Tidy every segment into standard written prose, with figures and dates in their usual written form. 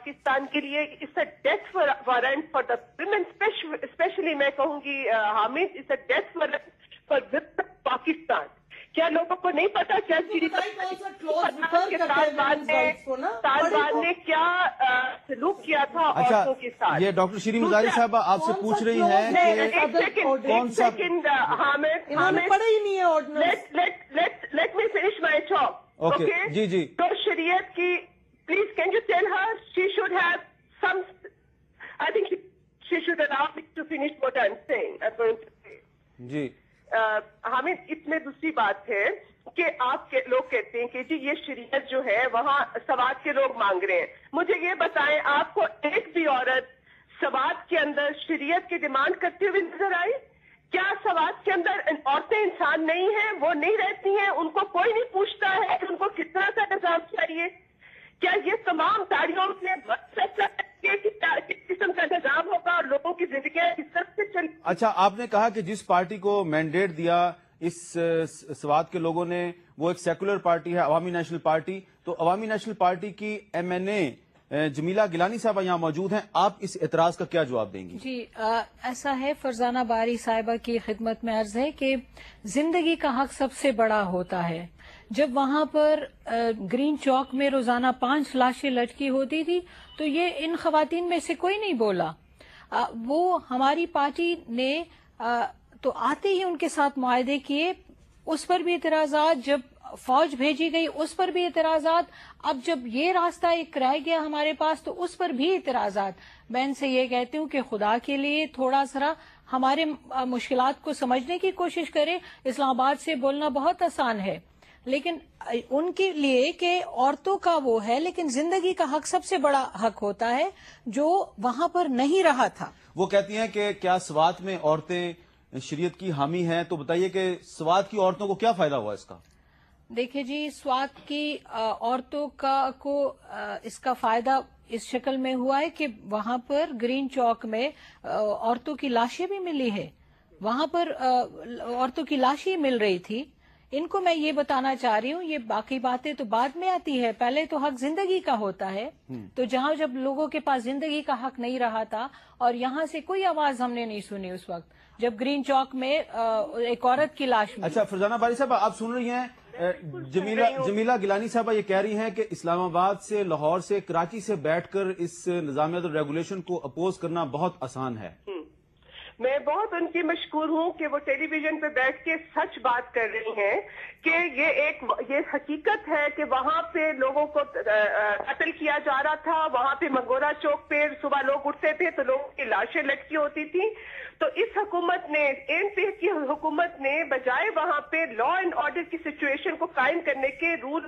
پاکستان کے لیے is a death warrant for the women, especially میں کہوں گی Hamid, is a death warrant for women Pakistan. کیا لوگوں کو نہیں پتا کیا طالبان نے کیا سلوک کیا تھا عورتوں کے ساتھ؟ یہ ڈاکٹر شیرین مزاری صاحبہ آپ سے پوچھ رہی ہیں کہ کون سا let me finish my talk. Okay جی جی. تو شریعت کی please can you tell her she should have some, I think she should allow me to finish what I am saying. جی حامد، اس میں دوسری بات ہے کہ آپ لوگ کہتے ہیں کہ جی یہ شریعت جو ہے وہاں سوات کے لوگ مانگ رہے ہیں. مجھے یہ بتائیں آپ کو ایک بھی عورت سوات کے اندر شریعت کی ڈیمانڈ کرتے ہوئے نظر آئی؟ کیا سوات کے اندر عورتیں انسان نہیں ہیں؟ وہ نہیں رہتی ہیں؟ ان کو کوئی نہیں پوچھتا ہے کہ ان کو کس طرح کا نظام چاہیے؟ کیا یہ تمام تاریخوں میں فیصلہ کس قسم کا نظام ہوگا اور لوگوں کی زندگیاں کس طرح سے چل؟ اچھا، آپ نے کہا کہ جس پارٹی کو مینڈیٹ دیا اس سوات کے لوگوں نے وہ ایک سیکولر پارٹی ہے، عوامی نیشنل پارٹی. تو عوامی نیشنل پارٹی کی MNA جمیلہ گیلانی صاحبہ یہاں موجود ہیں، آپ اس اعتراض کا کیا جواب دیں گی؟ جی ایسا ہے، فرزانہ باری صاحبہ کی خدمت میں عرض ہے کہ زندگی کا حق سب سے بڑا ہوتا ہے. جب وہاں پر گرین چوک میں روزانہ 5 لاشیں لٹکی ہوتی تھی تو یہ ان خواتین میں سے کوئی نہیں بولا. وہ ہماری پارٹی نے تو آتے ہی ان کے ساتھ معاہدے کیے، اس پر بھی اعتراضات، جب فوج بھیجی گئی اس پر بھی اعتراضات، اب جب یہ راستہ ایک رہ گیا ہمارے پاس تو اس پر بھی اعتراضات. میں ان سے یہ کہتی ہوں کہ خدا کے لیے تھوڑا سا ہمارے مشکلات کو سمجھنے کی کوشش کریں. اسلام آباد سے بولنا بہت آسان ہے لیکن ان کے لیے کہ عورتوں کا وہ ہے، لیکن زندگی کا حق سب سے بڑا حق ہوتا ہے جو وہاں پر نہیں رہا تھا. وہ کہتی ہیں کہ کیا سوات میں عورتیں شریعت کی حامی ہیں، تو بتائیے کہ سوات کی عورتوں کو کیا فائدہ ہوا اس کا؟ دیکھیں جی، سوات کی عورتوں کو اس کا فائدہ اس شکل میں ہوا ہے کہ وہاں پر گرین چوک میں عورتوں کی لاشیں بھی ملی ہے. وہاں پر عورتوں کی لاشیں مل رہی تھی. ان کو میں یہ بتانا چاہ رہی ہوں، یہ باقی باتیں تو بعد میں آتی ہے، پہلے تو حق زندگی کا ہوتا ہے. تو جہاں جب لوگوں کے پاس زندگی کا حق نہیں رہا تھا اور یہاں سے کوئی آواز ہم نے نہیں سنی اس وقت جب گرین چوک میں ایک عورت کی لاش ملی. اچھا فرزانہ باری صاحب آپ سن رہی ہیں، جمیلہ گیلانی صاحبہ یہ کہہ رہی ہیں کہ اسلام آباد سے، لاہور سے، کراچی سے بیٹھ کر اس نظامیت اور ریگولیشن کو اپوز کرنا بہت آسان ہے. میں بہت ان کی مشکور ہوں کہ وہ ٹیلی ویژن پہ بیٹھ کے سچ بات کر رہی ہیں کہ یہ حقیقت ہے کہ وہاں پہ لوگوں کو قتل کیا جا رہا تھا. وہاں پہ مگورا چوک پہ صبح لوگ اٹھتے تھے تو لوگوں کی لاشیں لٹکی ہوتی تھی. تو اس حکومت نے، ANP کی حکومت نے، بجائے وہاں پہ لا اینڈ آرڈر کی سچویشن کو قائم کرنے کے، رول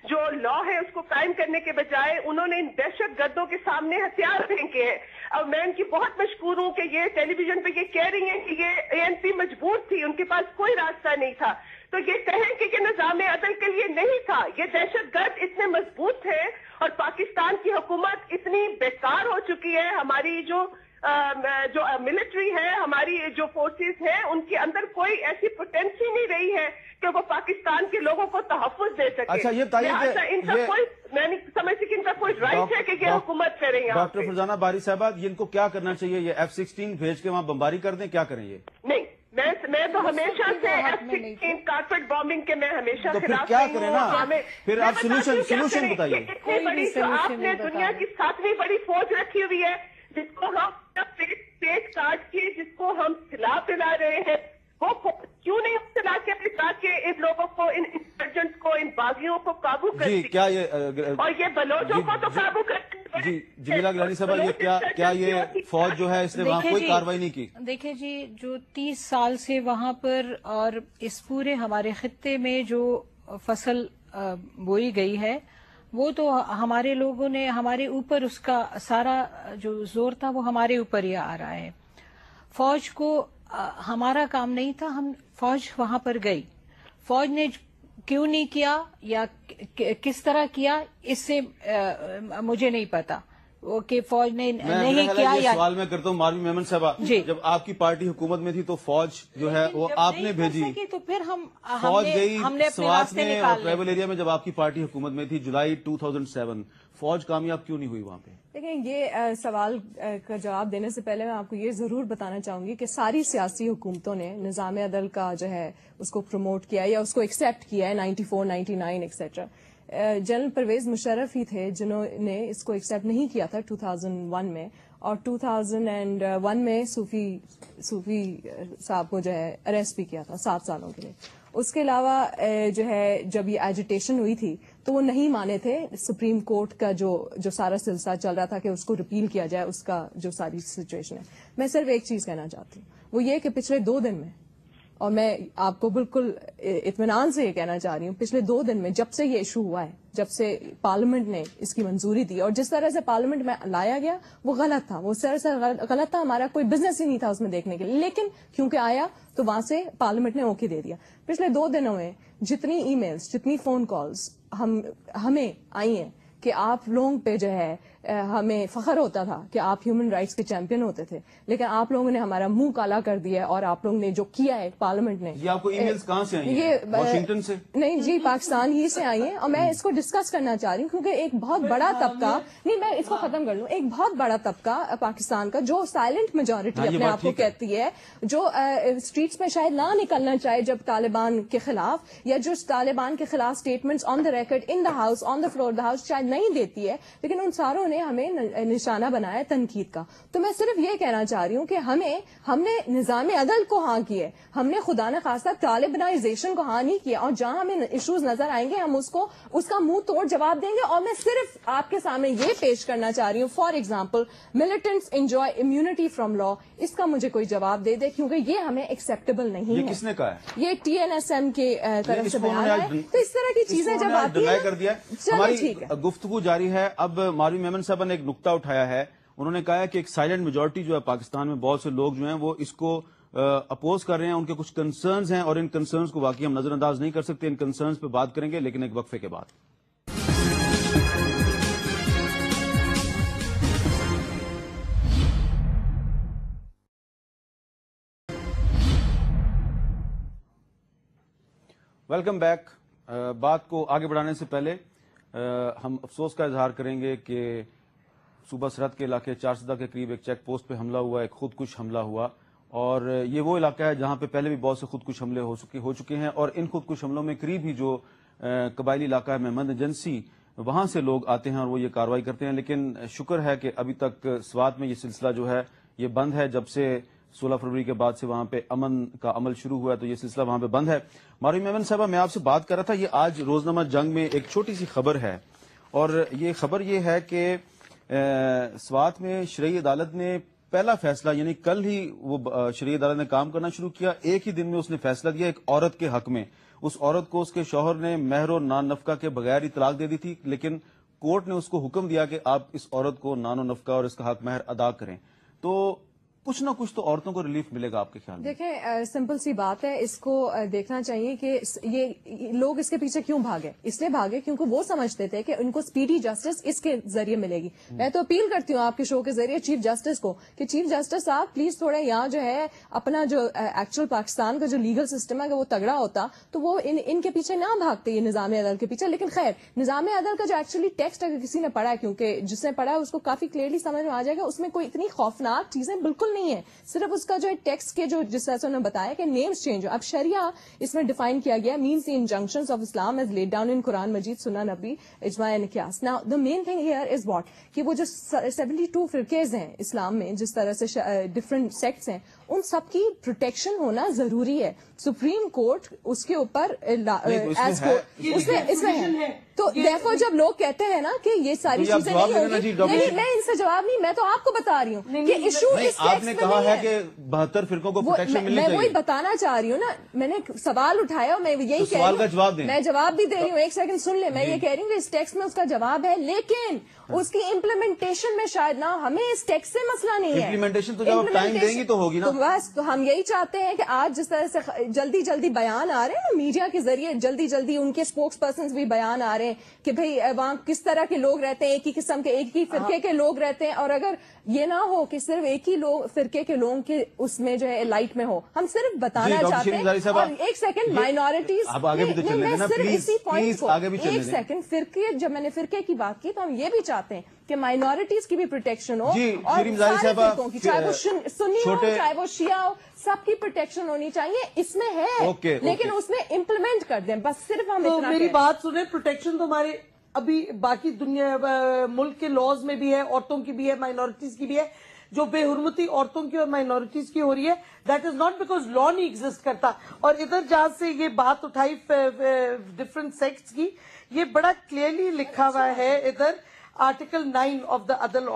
جو لا ہے اس کو قائم کرنے کے بجائے انہوں نے ان دہشت گردوں کے سامنے ہتھیار پھینکے ہیں. اب میں ان کی بہت مشکور ہوں کہ یہ ٹیلی ویژن پہ یہ کہہ رہی ہیں کہ یہ ANP مجبور تھی، ان کے پاس کوئی راستہ نہیں تھا. تو یہ کہیں کہ یہ نظام عدل کے لیے نہیں تھا. یہ دہشت گرد اتنے مضبوط تھے اور پاکستان کی حکومت اتنی بیکار ہو چکی ہے. ہماری جو ملٹری ہے، ہماری جو فورسز ہیں، ان کے اندر کوئی ایسی پوٹینسی نہیں رہی ہے کہ وہ پاکستان کے لوگوں کو تحفظ دے سکے. اچھا یہ بتائیے میں نہیں سمجھتی کہ ان کا کوئی رائٹ ہے کہ یہ حکومت کریں. ڈاکٹر فرزانہ باری صاحبہ ان کو کیا کرنا چاہیے؟ یہ F-16 بھیج کے وہاں بمباری کر دیں؟ کیا کریں یہ؟ نہیں، میں تو ہمیشہ سے F-16 کارپیٹ بامبنگ کے میں ہمیشہ خلاف. کیا کریں نا، پھر آپ سولوشن بتائیے. آپ نے دنیا کی 7ویں بڑی فوج رکھی ہوئی ہے جس کو ہم پیٹ کاٹ کے، جس کو ہم سلا پلا رہے ہیں، وہ کیوں نہیں چلا کے اپنے ساتھ کے ان لوگوں کو، ان انسرجنٹس کو، ان باغیوں کو قابو کر جی کیا یہ اور یہ بلوچوں کو تو قابو کر. جی جمیلہ گیلانی صاحبہ یہ کیا یہ فوج جو ہے اس نے وہاں کوئی کارروائی نہیں کی؟ دیکھیں جی، جو 30 سال سے وہاں پر اور اس پورے ہمارے خطے میں جو فصل بوئی گئی ہے وہ تو ہمارے لوگوں نے، ہمارے اوپر اس کا سارا جو زور تھا وہ ہمارے اوپر ہی آ رہا ہے. فوج کو ہمارا کام نہیں تھا، ہم فوج وہاں پر گئی. فوج نے کیوں نہیں کیا یا کس طرح کیا اس سے مجھے نہیں پتا، کہ فوج نے نہیں کیا. یہ سوال میں کرتا ہوں ماروی میمن صاحبہ, جب آپ کی پارٹی حکومت میں تھی تو فوج جو ہے وہ آپ نے بھیجی, تو پھر فوج گئی ہم نے اپنے سوات راستے میں اور نکال ٹرائبل ایریا میں. جب آپ کی پارٹی حکومت میں تھی جولائی 2007, فوج کامیاب کیوں نہیں ہوئی وہاں پہ؟ دیکھیں, یہ سوال کا جواب دینے سے پہلے میں آپ کو یہ ضرور بتانا چاہوں گی کہ ساری سیاسی حکومتوں نے نظام عدل کا جو ہے اس کو پروموٹ کیا یا اس کو ایکسیپٹ کیا ہے 94, 99 ایکسیٹرا. جنرل پرویز مشرف ہی تھے جنہوں نے اس کو ایکسیپٹ نہیں کیا تھا 2001 میں, اور 2001 میں صوفی صاحب کو جو ہے اریسٹ بھی کیا تھا 7 سالوں کے لیے. اس کے علاوہ جو ہے جب یہ ایجیٹیشن ہوئی تھی تو وہ نہیں مانے تھے سپریم کورٹ کا جو سارا سلسلہ چل رہا تھا کہ اس کو ریپیل کیا جائے, اس کا جو ساری سچویشن ہے. میں صرف ایک چیز کہنا چاہتی ہوں, وہ یہ کہ پچھلے 2 دن میں, اور میں آپ کو بالکل اطمینان سے یہ کہنا چاہ رہی ہوں, پچھلے 2 دن میں جب سے یہ ایشو ہوا ہے, جب سے پارلیمنٹ نے اس کی منظوری دی, اور جس طرح سے پارلیمنٹ میں لایا گیا وہ غلط تھا, وہ سراسر غلط تھا, ہمارا کوئی بزنس ہی نہیں تھا اس میں دیکھنے کے لیے, لیکن کیونکہ آیا تو وہاں سے پارلیمنٹ نے اوکے دے دیا. پچھلے 2 دنوں میں جتنی ای میلز, جتنی فون کالز ہمیں آئی ہیں کہ آپ لوگوں پہ جو ہے ہمیں فخر ہوتا تھا کہ آپ ہیومن رائٹس کے چیمپئن ہوتے تھے, لیکن آپ لوگوں نے ہمارا منہ کالا کر دیا ہے, اور آپ لوگوں نے جو کیا ہے پارلیمنٹ نے. یہ آپ کو ای میلز کہاں سے آئی ہیں؟ واشنگٹن سے؟ نہیں جی, پاکستان ہی سے آئی ہیں, اور میں اس کو ڈسکس کرنا چاہ رہی ہوں کیونکہ ایک بہت بڑا طبقہ, نہیں میں اس کو ختم کر لوں, ایک بہت بڑا طبقہ پاکستان کا جو سائلنٹ میجورٹی اپنے آپ کو کہتی ہے, جو اسٹریٹس میں شاید نہ نکلنا چاہے جب طالبان کے خلاف, یا جو طالبان کے خلاف statements on the record in the house, on the floor the house شاید نہیں دیتی ہے, لیکن ان ساروں نے ہمیں نشانہ بنایا تنقید کا. تو میں صرف یہ کہنا چاہ رہی ہوں کہ ہم نے نظام عدل کو ہاں کیے, ہم نے خدا نخواستہ طالبانائزیشن کو ہاں نہیں کیا, اور جہاں ہمیں ایشوز نظر آئیں گے ہم اس کا منہ توڑ جواب دیں گے. اور میں صرف آپ کے سامنے یہ پیش کرنا چاہ رہی ہوں, for example militants enjoy immunity from law, اس کا مجھے کوئی جواب دے دے, کیونکہ یہ ہمیں ایکسیپٹیبل نہیں ہے. یہ کس نے کہا ہے؟ یہ TNSM کے طرف سے بیان ہے. تو اس طرح کی چیزیں جب آتی ہیں, ہماری گفتگو جاری ہے. اب ماروی میمن صاحب نے ایک نقطہ اٹھایا ہے, انہوں نے کہا ہے کہ ایک سائلنٹ میجورٹی جو ہے پاکستان میں, بہت سے لوگ جو ہیں وہ اس کو اپوز کر رہے ہیں, ان کے کچھ کنسرنز ہیں, اور ان کنسرنز کو واقعی ہم نظر انداز نہیں کر سکتے. ان کنسرنز پہ بات کریں گے لیکن ایک وقفے کے بعد. Welcome back. بات کو آگے بڑھانے سے پہلے ہم افسوس کا اظہار کریں گے کہ صوبہ سرحد کے علاقے چارسدہ کے قریب ایک چیک پوسٹ پہ حملہ ہوا, ایک خودکش حملہ ہوا, اور یہ وہ علاقہ ہے جہاں پہ پہلے بھی بہت سے خودکش حملے ہو چکے ہیں, اور ان خودکش حملوں میں قریب ہی جو قبائلی علاقہ ہے محمد ایجنسی, وہاں سے لوگ آتے ہیں اور وہ یہ کارروائی کرتے ہیں. لیکن شکر ہے کہ ابھی تک سوات میں یہ سلسلہ جو ہے یہ بند ہے. جب سے 16 فروری کے بعد سے وہاں پہ امن کا عمل شروع ہوا ہے تو یہ سلسلہ وہاں پہ بند ہے. ماروی میمن صاحبہ, میں آپ سے بات کر رہا تھا, یہ آج روزنامہ جنگ میں ایک چھوٹی سی خبر ہے, اور یہ خبر یہ ہے کہ سوات میں شرعی عدالت نے پہلا فیصلہ, یعنی کل ہی وہ شرعی عدالت نے کام کرنا شروع کیا, ایک ہی دن میں اس نے فیصلہ دیا ایک عورت کے حق میں. اس عورت کو اس کے شوہر نے مہر و نان نفقہ کے بغیر ہی طلاق دے دی تھی, لیکن کورٹ نے اس کو حکم دیا کہ آپ اس عورت کو نان و نفقہ اور اس کا حق مہر ادا کریں. تو کچھ نہ کچھ تو عورتوں کو ریلیف ملے گا آپ کے خیال میں؟ دیکھیں, سمپل سی بات ہے, اس کو دیکھنا چاہیے کہ یہ لوگ اس کے پیچھے کیوں بھاگے. اس لیے بھاگے کیونکہ وہ سمجھتے تھے کہ ان کو سپیڈی جسٹس اس کے ذریعے ملے گی. میں تو اپیل کرتی ہوں آپ کے شو کے ذریعے چیف جسٹس کو کہ چیف جسٹس صاحب پلیز تھوڑا یہاں جو ہے اپنا جو ایکچوئل پاکستان کا جو لیگل سسٹم ہے اگر وہ تگڑا ہوتا تو وہ ان کے پیچھے نہ بھاگتے, یہ نظام عدل کے پیچھے. لیکن خیر, نظام عدل کا جو ایکچولی ٹیکسٹ اگر کسی نے پڑھا ہے, کیونکہ جس نے پڑھا ہے اس کو کافی کلیئرلی سمجھ میں آ جائے گا, اس میں کوئی اتنی خوفناک چیزیں بالکل نہیں ہے. صرف اس کا جو ٹیکسٹ کے جو جس طرح سے انہوں نے بتایا کہ نیمز چینج ہو. اب شریعہ اس میں ڈیفائن کیا گیا, means the injunctions of Islam as laid down in Quran Majeed, سنہ نبی, اجماع اینڈ قیاس. Now the main thing here is what, کہ وہ جو 72 فرقیز ہیں اسلام میں, جس طرح سے ڈفرنٹ سیکٹس ہیں, ان سب کی پروٹیکشن ہونا ضروری ہے. سپریم کورٹ اس کے اوپر اس میں ہے. تو دیکھو جب لوگ کہتے ہیں نا کہ یہ ساری چیزیں نہیں ہوگی, نہیں میں ان سے جواب نہیں, میں تو آپ کو بتا رہی ہوں کہ ایشو اس آپ نے کہا ہے کہ 72 فرقوں کو پروٹیکشن ملنی چاہیے. میں وہی بتانا چاہ رہی ہوں نا, میں نے سوال اٹھایا اور میں یہی کہہ رہی ہوں, میں جواب بھی دے رہی ہوں, ایک سیکنڈ سن لیں. میں یہ کہہ رہی ہوں کہ اس ٹیکسٹ میں اس کا جواب ہے, لیکن اس کی امپلیمنٹیشن میں شاید نہ, ہمیں اس ٹیکسٹ سے مسئلہ نہیں ہے. امپلیمنٹیشن تو جب آپ ٹائم دیں گی تو ہوگی نا. بس تو ہم یہی چاہتے ہیں کہ آج جس طرح سے جلدی جلدی بیان آ رہے ہیں نا میڈیا کے ذریعے، جلدی جلدی ان کے اسپوکس پرسنز بھی بیان آ رہے ہیں کہ بھئی وہاں کس طرح کے لوگ رہتے ہیں، ایک ہی قسم کے ایک ہی فرقے کے لوگ رہتے ہیں، اور اگر یہ نہ ہو کہ صرف ایک ہی فرقے کے لوگوں کے اس میں جو ہے لائٹ میں ہو، ہم صرف بتانا چاہتے ہیں. اور ایک سیکنڈ مائنورٹیز، میں صرف اسی پوائنٹ کو ایک سیکنڈ فرقے، جب میں نے فرقے کی بات کی تو ہم یہ بھی چاہتے ہیں کہ مائنورٹیز کی بھی پروٹیکشن ہو، اور سارے فرقوں کی، چاہے وہ سنی ہو چاہے وہ شیعہ ہو، سب کی پروٹیکشن ہونی چاہیے. اس میں ہے لیکن اس میں امپلیمنٹ کر دیں، بس صرف ہم اتنا. میری بات سنیں، پروٹیکشن تو ہمارے ابھی باقی دنیا ملک کے لاز میں بھی ہے، عورتوں کی بھی ہے، مائنورٹیز کی بھی ہے. جو بے حرمتی عورتوں کی اور مائنورٹیز کی ہو رہی ہے، دیٹ از ناٹ بیکاز لا نہیں ایگزسٹ کرتا. اور ادھر جہاں سے یہ بات اٹھائی ڈفرنٹ سیکٹس کی، یہ بڑا کلیئرلی لکھا ہوا ہے ادھر آرٹیکل 9 آف دا عدل